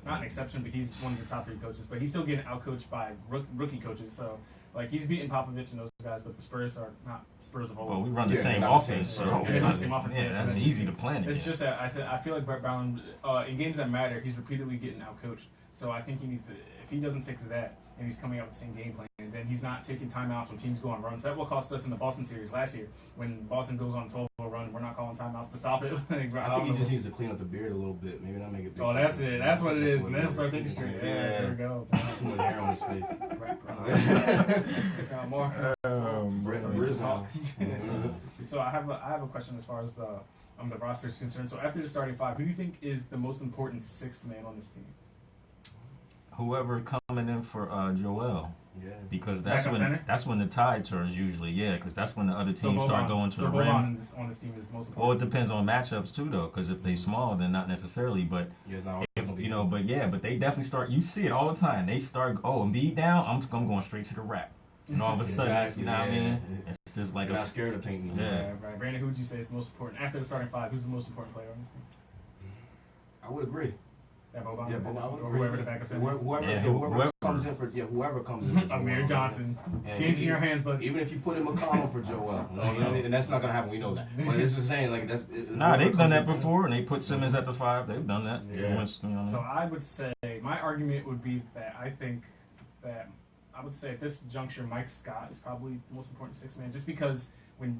not an exception, but he's one of the top 3 coaches. But he's still getting outcoached by rookie coaches. So like he's beating Popovich and those guys, but the Spurs are not Spurs of old. Well, we run the Yeah, same they're not the offense, same. so Yeah, they run the same offense. yeah, that's easy to plan. It's against. just that I feel like Brett Brown in games that matter, he's repeatedly getting outcoached. So I think he needs to, if he doesn't fix that, and he's coming up with the same game plans, and he's not taking timeouts when teams go on runs. That will cost us in the Boston series last year when Boston goes on a 12-0 run. We're not calling timeouts to stop it. I think he just needs to clean up the beard a little bit. Maybe not make it big. Oh, that's it. That's what it is. And then it he'll start thinking straight. Yeah, there we go. Too much hair on his face. So I have a question as far as the roster is concerned. So after the starting 5, who do you think is the most important 6th man on this team? Whoever coming in for Joel. Yeah. Because Backup center? that's when the tide turns usually, yeah. Because that's when the other teams start going to the Boban rim. on this team is most Well, it important. depends on matchups too, though. Because if they small, then not necessarily. But Yeah, it's not if you know, but they definitely start. You see it all the time. They start. Oh, Embiid down. I'm going straight to the rack. And all of a sudden, Exactly, you know what I yeah. mean? It's just like You're a not scared of painting. Yeah. Right. Brandon, who would you say is the most important after the starting 5? Who's the most important player on this team? I would agree. That Boban, Yeah, but I would or agree. whoever the backup center. Whoever comes in for whoever comes in. For Amir Joel. Johnson. Yeah, Game's in your hands, but Even if you put in McConnell for Joel, you know what I mean? And that's not gonna happen. We know that. But it's just saying, like that's. Nah, they've done that before, and they put Simmons at the 5. They've done that. Yeah. Once, you know, So I would say my argument would be that I think that I would say at this juncture Mike Scott is probably the most important 6th man, just because when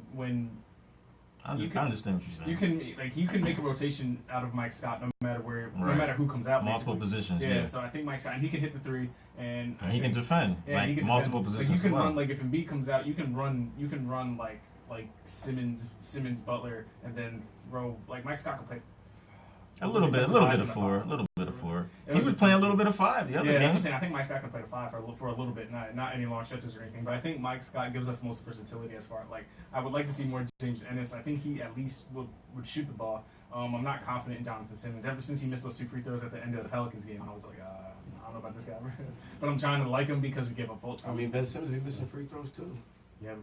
I you understand what you're saying. you can make a rotation out of Mike Scott no matter no Right. matter who comes out. Multiple basically. positions. Yeah, Yeah. so I think Mike Scott, and he can hit the 3, and And he can defend yeah, he like can multiple defend. positions. Like you can as well. run like if Embiid comes out, you can run like Simmons Butler, and then throw like Mike Scott can play. a little bit of 4, a little bit of 4. He was playing a little bit of 5 the other Yeah, that's what I'm game. saying. I think Mike Scott can play the 5 for a little bit, not any long stretches or anything. But I think Mike Scott gives us the most versatility as far as like I would like to see more James Ennis. I think he at least would shoot the ball. I'm not confident in Jonathan Simmons. Ever since he missed those 2 free throws at the end of the Pelicans game, I was like, I don't know about this guy. But I'm trying to like him because we gave up Fultz. I mean, Ben Simmons, we missing free throws too. Yeah.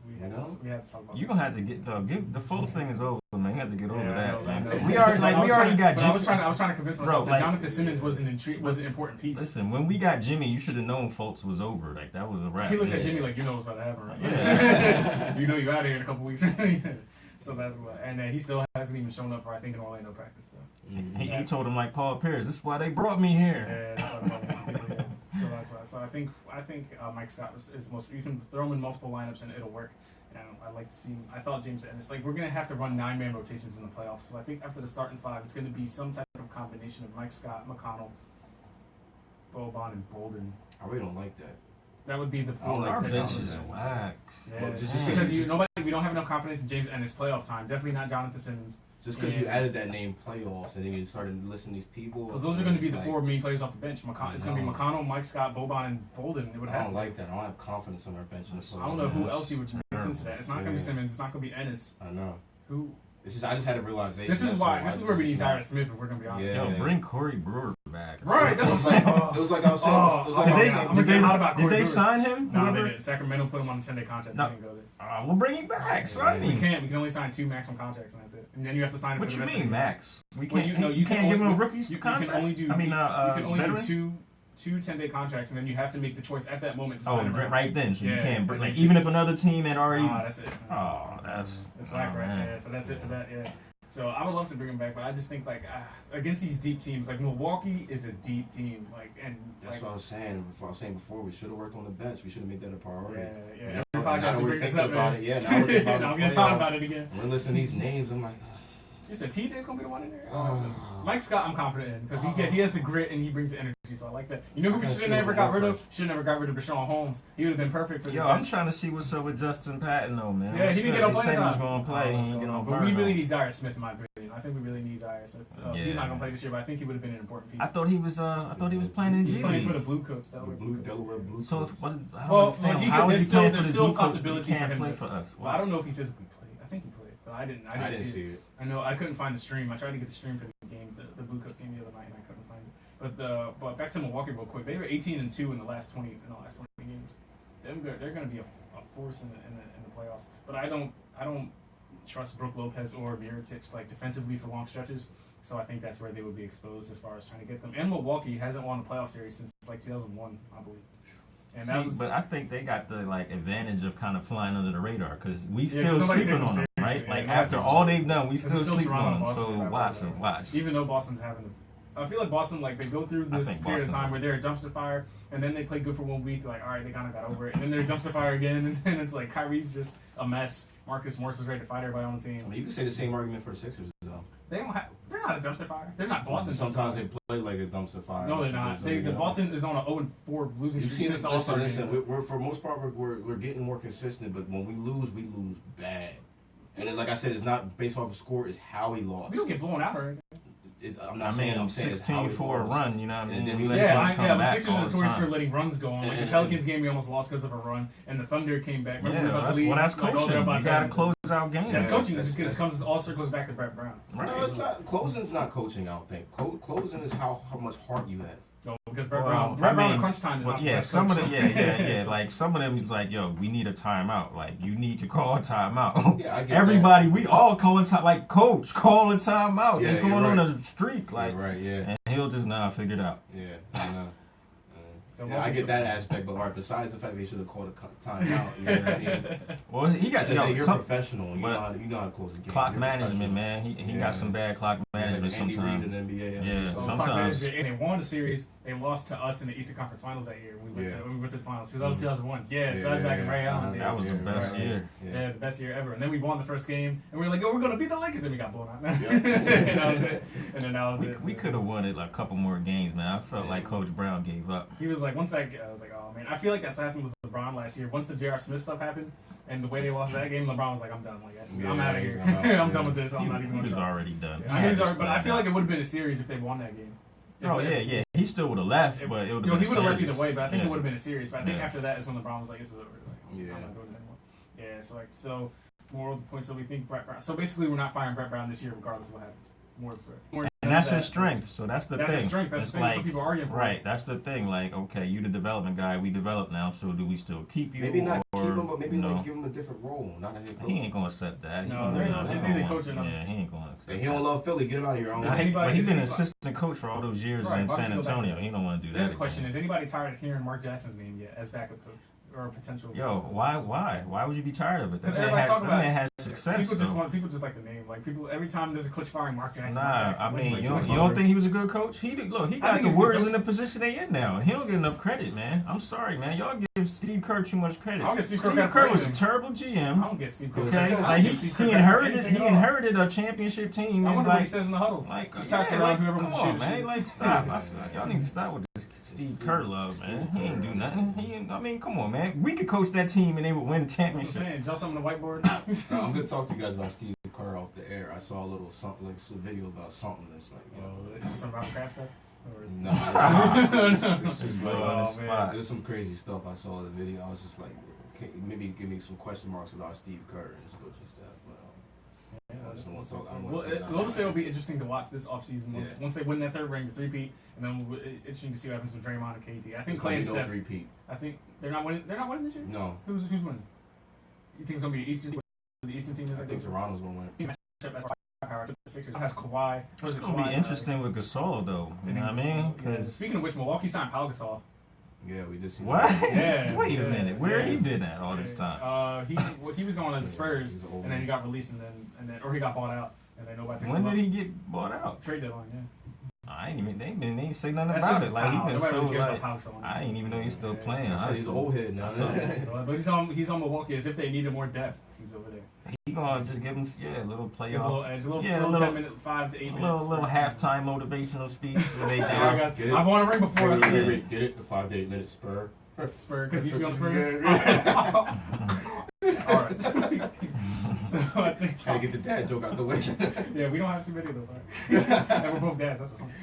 We You had, know? we had to talk about You gonna have to get the Fultz thing is over, man. You have to get over Yeah, that. I know. We already got But Jimmy. I was trying to convince myself Bro, that like- Jonathan Simmons was an important piece. Listen, when we got Jimmy, you should have known Fultz was over. Like that was a wrap. He looked at Yeah. Jimmy like, you know what's about to happen, right? Yeah. You know you're out of here in a couple weeks. So that's what. And he still hasn't even shown up for, I think, an Orlando practice. So. He told him like Paul Pierce, "This is why they brought me here." Yeah, that's what I'm talking about. So that's why. So I think Mike Scott is most. You can throw him in multiple lineups and it'll work. And I'd like to see. I thought James Ennis. Like we're gonna have to run 9-man rotations in the playoffs. So I think after the starting 5, it's gonna be some type of combination of Mike Scott, McConnell, Boban, and Bolden. I really don't like that. That would be the I don't like Our that. bench is whack. Yeah, Well, just just because because we don't have enough confidence in James Ennis playoff time. Definitely not Jonathan Simmons. Just because you Yeah. added that name playoffs and then you started listing these people. Because those are going to be it's the like, 4 main players off the bench. It's going to be No. McConnell, Mike Scott, Boban, and Bolden. It would I have. don't like that. I don't have confidence on our bench in the playoffs. I don't know who Yeah. else you would mix into that. It's not going to be Yeah. Simmons. It's not going to be Ennis. I know. Who? It's just I just had a realization. This is that's why. all. This is I where we need just- Zaire Smith. If we're going to be honest. Yeah. Yo, bring Corey Brewer back. Right. That's what I'm It was saying. like- It was like I was saying. Oh, it was oh, like Did I they, was I'm saying- gonna get hot about did Corey they Brewer. sign him? No, they Whoever? didn't. Sacramento put him on a 10-day contract. No. He didn't go there. We'll bring him back. Sign We him. can't. We can only sign 2 maximum contracts, and that's it. And then you have to sign. What for you the rest mean, of the Max? We Well, can't. you can't can give him a only- rookie you contract. can only do. I mean, you can only veteran. do two 10-day contracts, and then you have to make the choice at that moment to Oh, sign him. right then. So you Yeah, can't but like they- even if another team had already. That's it. Oh, that's whack, right? man. Yeah, so that's it for that. Yeah. So I would love to bring him back, but I just think like against these deep teams, like Milwaukee is a deep team, like and That's like, what I was saying. Before I was saying before, we should have worked on the bench. We should have made that a priority. yeah. You know, Every podcast now we we're bring this thinking up, about man. it. Yeah, now we're thinking about Now the I'm getting hot playoffs. about it again. We're listening to these names. I'm like, You said TJ's gonna be the one in there. Oh. Mike Scott, I'm confident in because he has the grit and he brings the energy. So I like that. You know I who we gotta should see have never him got rid more of? Should have never got rid of Rashawn Holmes. He would have been perfect for this Yo, I'm bench. trying to see what's up with Justin Patton though, man. Yeah, What's he didn't good? get on They playing said he was time. gonna play. He didn't get on. But we burn, really though. need Zaire Smith, in my opinion. I think we really need Zaire Smith. He's Yeah. not gonna play this year, but I think he would have been an important piece. I thought he was. I thought he was playing in He's G playing for League. the Blue Coats, the Delaware blue Coats. Delaware Blue. So Coats. if, what is, I don't Well, understand. he How could- is there's he playing still- for there's the still a Blue Coats, but possibility he can't for him play to- for us. Well, I don't know if he physically played. I think he played, but I didn't see it. it. I know I couldn't find the stream. I tried to get the stream for the game, the Blue Coats game the other night, and I couldn't find it. But back to Milwaukee real quick. They were 18-2 in the last 20 games. They're going to be a force in the playoffs. But I don't trust Brook Lopez or Mirotic like defensively for long stretches. So I think that's where they would be exposed as far as trying to get them. And Milwaukee hasn't won a playoff series since like 2001, I believe. And that was, but I think they got the advantage of kind of flying under the radar because we Yeah, still 'cause nobody sleeping takes on them them, right? seriously. Like Yeah, after nobody all takes they've them done, we seriously. still It's sleeping Toronto, on them. Boston, So right, watch right, them, right. watch. Even though Boston's having I feel like Boston, like, they go through I this think period of Boston's time where they're a dumpster fire, and then they play good for 1 week. Like, all right, they kind of got over it, and then they're a dumpster fire again, and it's like Kyrie's just a mess. Marcus Morris is ready to fight everybody on the team. I mean, you can say the same argument for the Sixers, though. They're not a dumpster fire. They're not Boston. Sometimes they play like a dumpster fire. No, they're not. The Boston is on an 0-4 losing You've streak seen since it. the All-Star Listen, game. we're for most part we're getting more consistent, but when we lose bad. And then, like I said, it's not based off of score; it's how he lost. We don't get blown out or anything. I'm not saying I'm saying it's how he 16 for a lost. run, you know what I mean? And then We we let let teams teams come The back Sixers all are the notorious for time. letting runs go on. Like the Pelicans game, we almost lost because of a run, and the Thunder came back. Remember we were Yeah, about that's, to leave, well, that's like, oh, coaching. they're about You got to to- close out games. That's Yeah, coaching. that's- Because it comes all circles back to Brett Brown. No, it's not. Closing's not coaching. I don't think. Closing is how much heart you have. No, because Brett Well, Brown I in mean, crunch time is well, not the yeah, best some of coach. the yeah. Like some of them is like, yo, we need a timeout. Like you need to call a timeout. Yeah, I get Everybody, we all call a time. Like coach, call a timeout. Yeah, They're going you're on right. a streak. Like, Right, yeah. and he'll just figure it out. Yeah, I know. So Yeah, what I was get the- that aspect, but right, besides the fact they should have called a timeout, you know what I mean? Well, he got You're some professional. You but know how to close the game. clock You're management, professional. man. He Yeah. got some bad clock management Like Andy sometimes. Reid in the NBA. Yeah, So so sometimes. clock management, and they won the series. They lost to us in the Eastern Conference Finals that year. We went to the finals because that was 2001. Yeah, so that was back in Ray Allen. That was the best year. Yeah, the best year ever. And then we won the first game, and we were like, "Oh, we're gonna beat the Lakers," and we got blown out. Yeah. and that was it. And then that was it. We could have won it like a couple more games, man. I felt like Coach Brown gave up. He was like, once that, I was like, oh man. I feel like that's what happened with LeBron last year. Once the J.R. Smith stuff happened, and the way they lost that game, LeBron was like, I'm done. Like, I'm out of he's here. out, I'm yeah. done with this. I'm He, not even he gonna was try. already done. I know he's already, but I feel like it would have been a series if they won that game. Oh yeah. He still would have left, but it would have been. He would have left serious. either way, but I think Yeah. it would have been a series. But I think Yeah. after that is when LeBron was like, "This is over. Like, Yeah. I'm not doing this anymore." Yeah. So moral of the point. So we think Brett Brown. So basically, we're not firing Brett Brown this year, regardless of what happens. More And that's that. his strength. So that's the That's thing. his strength. That's It's the thing. like, Some people are arguing for right. it. That's the thing. Like, okay, you the development guy. We develop now. So do we still keep you? Maybe not or, keep him, but maybe you know, like give him a different role, not a head coach. He ain't gonna accept that. No, gonna, they're you not. know, It's he either don't coach or want- no. Yeah, he ain't gonna accept He don't that. love Philly. Get him out of here. I don't Is want anybody- But he's been an anybody- assistant coach for all those years Right, in why don't San you go back to Antonio. that? He don't want to do that. There's a again. question: is anybody tired of hearing Mark Jackson's name yet as backup coach or a potential? Yo, why would you be tired of it? Because That man everybody's had- talking that about man it. has success. People just like the name. Like people, every time there's a coach firing Mark Jackson. Nah, Mark Jackson, I mean, like, you like, don't think he was a good coach? He got think the he's a good Warriors coach. in the position they in now. He don't get enough credit, man. I'm sorry, man. Y'all give Steve Kerr too much credit. I don't give Steve Kerr Steve credit Kerr for was a anything. terrible I GM. don't get Steve Kerr. Okay, Yeah, like Give Steve Kerr he credit for inherited anything at all. a championship team. I And wonder what he like, says in the huddles. like Just yeah, pass it around like, whoever come wants to on, shoot. man. Like stop. Y'all need to stop with this Steve Kerr love, man. He ain't do nothing. I mean, come on, man. We could coach that team and they would win the That's what I'm championship. saying. Draw something on the whiteboard. No, I'm gonna talk to you guys about Steve Kerr off the air. I saw a little something, like a video about something that's like, you know, Some Robert Kraft stuff. Or is- no, Just it's blow like, on the Oh, man. spot. there's some crazy stuff I saw in the video. I was just like, maybe give me some question marks about Steve Kerr and his coaching staff. But, I just don't want to talk. I don't Well, want to Golden State will be interesting to watch this offseason once, Yeah. once they win that third ring, the three-peat, and then interesting to see what happens with Draymond and KD. I think There's Clay and no Steph. repeat. I think they're not winning. They're not winning this year. No, Who's winning? You think it's gonna be Eastern? The Eastern team is I like think Toronto's gonna win. power. The Sixers has Kawhi. It's gonna be interesting with Gasol, though. You know what I mean? Because Speaking of which, Milwaukee signed Pau Gasol. Yeah, we did see. what? Yeah, Wait a yeah, minute. Where yeah. he been at all this time? He was on the Spurs, He's old and then he man. got released, and then or he got bought out, and then nobody. picked When him did up. he get bought out? Trade deadline? Yeah. I ain't even. They ain't say nothing That's about just it. Like he Pau. been Nobody so really cares like. about Pau Gasol. I ain't even know he's still Yeah. playing. I said he's an old head now. But he's on Milwaukee as if they needed more depth. He's over there. He gonna just give him a little Give a playoff, little Yeah, a 10 little- minute, 5 to 8 a minutes. little halftime motivational speech. Where they Yeah, do. Get it? I've won a ring before. I Yeah. see Get it? The 5 to 8 minute spur. Spurs because you used to be on Spurs. Yeah. All right. So I think. Gotta get the dad joke out the way. Yeah, we don't have too many of those. Right? And we're both dads. That's what's funny.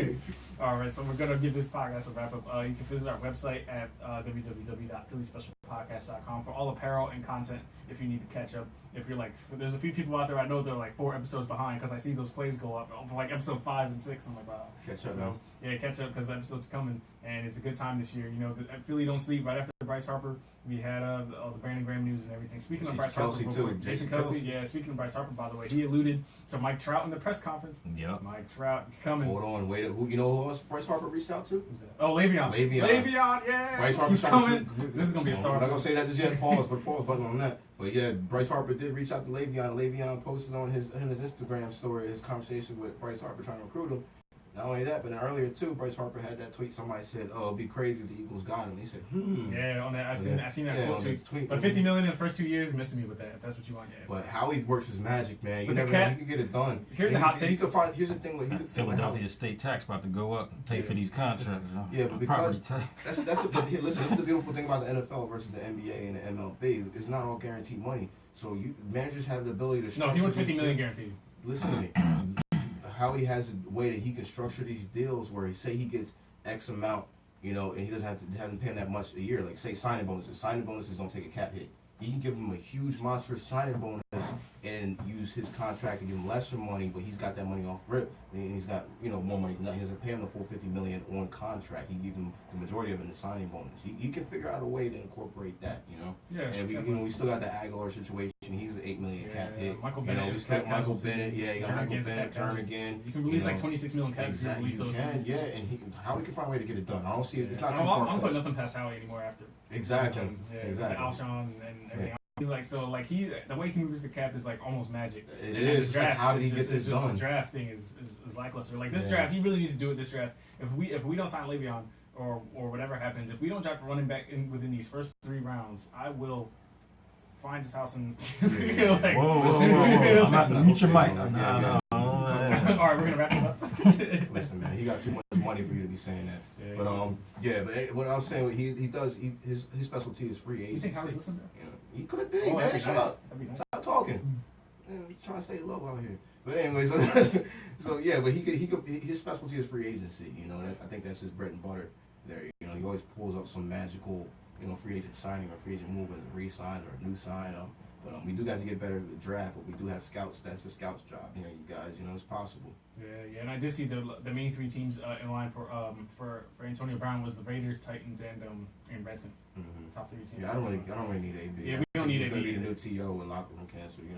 Right. All right, so we're gonna give this podcast a wrap up. You can visit our website at www.phillyspecialpodcast.com for all apparel and content if you need to catch up. If you're like, there's a few people out there I know they're like 4 episodes behind because I see those plays go up for like episode 5 and 6. I'm like, wow. Catch up, So man. yeah, catch up because the episode's coming and it's a good time this year. You know, Philly don't sleep right after Bryce Harper. We had all the Brandon Graham news and everything. Speaking of Bryce Kelce Harper, too. Jason Kelce, yeah. Speaking of Bryce Harper, by the way, he alluded to Mike Trout in the press conference. Yep. Mike Trout, he's coming. Hold on, wait. Who you know who else Bryce Harper reached out to? Who's that? Oh, Le'Veon. Yeah. Bryce Harper he's coming. This is gonna be a star. I'm not gonna say that just yet. Pause button on that. But yeah, Bryce Harper did reach out to Le'Veon. Le'Veon posted on his Instagram story his conversation with Bryce Harper trying to recruit him. Not only that, but then earlier too, Bryce Harper had that tweet. Somebody said, "Oh, it'd be crazy if the Eagles got him." He said, Yeah, on that I seen that Yeah, quote on too. the tweet. But $50 million in the first 2 years, missing me with that. If that's what you want, yeah. But Howie works his magic, man. You With the never know. cap- He can get it done. Here's a hot take. He could find. Here's the thing with Philadelphia state tax about to go up and pay for these contracts. Yeah, but Property because tax. but here, listen, this is the beautiful thing about the NFL versus the NBA and the MLB. It's not all guaranteed money. So managers have the ability to. No, he wants structure $50 these million deals. guaranteed. Listen to me. Howie has a way that he can structure these deals where he say he gets X amount, you know, and he doesn't have to pay him that much a year. Like say signing bonuses. Signing bonuses don't take a cap hit. He can give him a huge monstrous signing bonus and use his contract to give him lesser money, but he's got that money off rip, and he's got more money. He doesn't pay him the full $50 million on contract. He gives him the majority of it in the signing bonus. He can figure out a way to incorporate that, Yeah. And we still got the Aguilar situation. He's an $8 million cap hit. Michael You Bennett know, is we still cap got Michael casualty. Bennett. Yeah, you got Michael Jernigan's Bennett, cap casualty. Jernigan. You can release like 26 million cap if you Exactly, release you those can, two. yeah, and Howie can find a way to get it done. I don't see it. It's not too I'm far. putting nothing past Howie anymore after. Exactly. Yeah, Exactly. Alshon and everything. He's like the way he moves the cap is like almost magic. It And is. the draft How did he is get just, this it's just done? the draft thing is lackluster. Like this Yeah. draft, he really needs to do it this draft. If we don't sign Le'Veon or whatever happens, if we don't draft a running back within these first 3 rounds, I will find his house and like, Whoa. I'm not gonna mute your mic. Yeah, No, yeah. all right, we're gonna wrap this up. Listen, man, he got too much money for you to be saying that. Yeah, But what I was saying, his specialty is free agency. You think Howie's listening? He could be, Oh, man. that'd be Shut nice. up. That'd be nice. Stop talking. Man, he's trying to stay low out here. But anyway, so yeah, but his specialty is free agency. I think that's his bread and butter. There, he always pulls up some magical, free agent signing or free agent move as a re-sign or a new sign. But we do got to get better at the draft. But we do have scouts. That's the scouts' job. You guys. It's possible. Yeah, and I did see the main 3 teams in line for Antonio Brown was the Raiders, Titans, and Redskins. Mm-hmm. Top 3 teams. Yeah, I don't really need AB. Yeah, we don't need He's gonna AB be the either. new TO and locker room cancer. Yeah,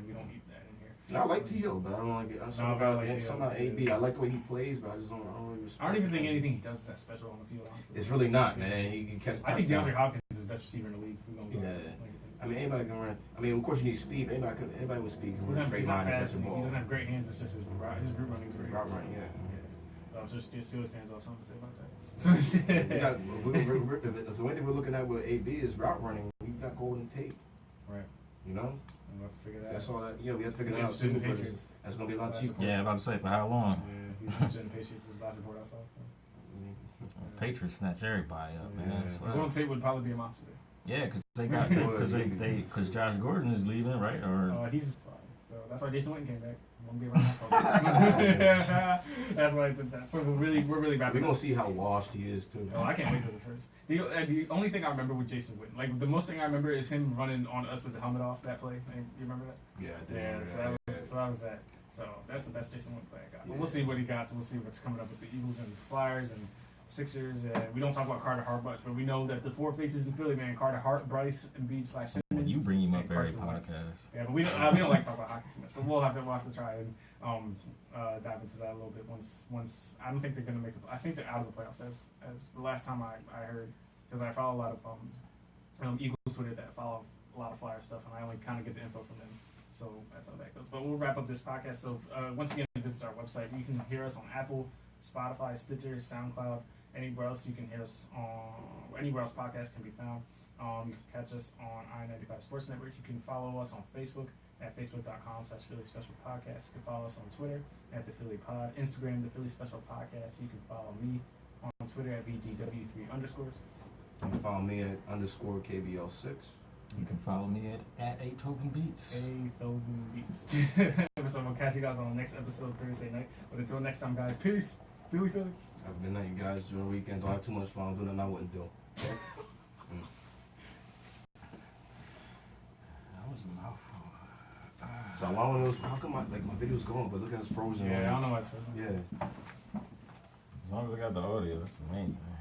we don't need that in here. And I like TO, but I don't like it. No, I like T.O. Something about AB. I like the way he plays, but I just don't really respect. I don't even him. think anything he does is that special on the field, honestly. It's really not, man. He catches. I think touchdowns. DeAndre Hopkins is the best receiver in the league. We're gonna go Yeah. like, I mean, anybody can run. I mean, of course, you need speed. But anybody with speed can run a straight he's not line and fast. catch the He ball. doesn't have great hands. It's just his route running is great. Route running, yeah. Just Steelers fans all something to say about that. We got, if the only thing we're looking at with AB is route running, we got Golden Tate. Right. We'll have to figure that That's out. all that. We have to figure He's that out interested in too. the but Patriots. That's gonna be a lot That's cheaper. Yeah, about to say for how long? Yeah, he's interested in the Patriots. His last report I saw. Patriots snatch everybody up, man. Yeah. That's what- Golden Tate would probably be a monster. Yeah, because they got because Josh Gordon is leaving, right? Or He's fine. So that's why Jason Witten came back. Won't be around that. That's why I did that. So we're really We're wrapping gonna up. see how washed he is too. Oh, I can't wait till the first. The only thing I remember with Jason Witten, like the most thing I remember is him running on us with the helmet off. That play, you remember that? Yeah, I do Yeah. remember So that was that. So that's the best Jason Witten play I got. But Yeah. we'll see what he got. So we'll see what's coming up with the Eagles and Flyers and Sixers. We don't talk about Carter Hart much, but we know that the 4 faces in Philly, man, Carter Hart, Bryce, Embiid / Simmons. you bring him up and every Carson Wentz. podcast. Yeah, but we don't like to talk about hockey too much. But we'll have to try and dive into that a little bit once. I don't think they're gonna make it. I think they're out of the playoffs as the last time I heard, because I follow a lot of Eagles Twitter that follow a lot of Flyer stuff, and I only kind of get the info from them. So that's how that goes. But we'll wrap up this podcast. So once again, visit our website. You can hear us on Apple, Spotify, Stitcher, SoundCloud, anywhere else you can hear us on. Anywhere else podcasts can be found. You can catch us on I-95 Sports Network. You can follow us on Facebook at facebook.com/Philly Special Podcast. You can follow us on Twitter at the Philly Pod, Instagram the Philly Special Podcast. You can follow me on Twitter at VGW3 underscores. You can follow me at _KBL6. You can follow me at Beethoven Beats. So we'll catch you guys on the next episode Thursday night. But until next time, guys, peace. Philly. Have a good night, you guys. Enjoy the weekend. Don't have too much fun. Do nothing I wouldn't do. That was a mouthful. So I want to know how come my video's going, but look at it's frozen. Yeah, I don't know what's frozen. Yeah. As long as I got the audio, that's the main thing.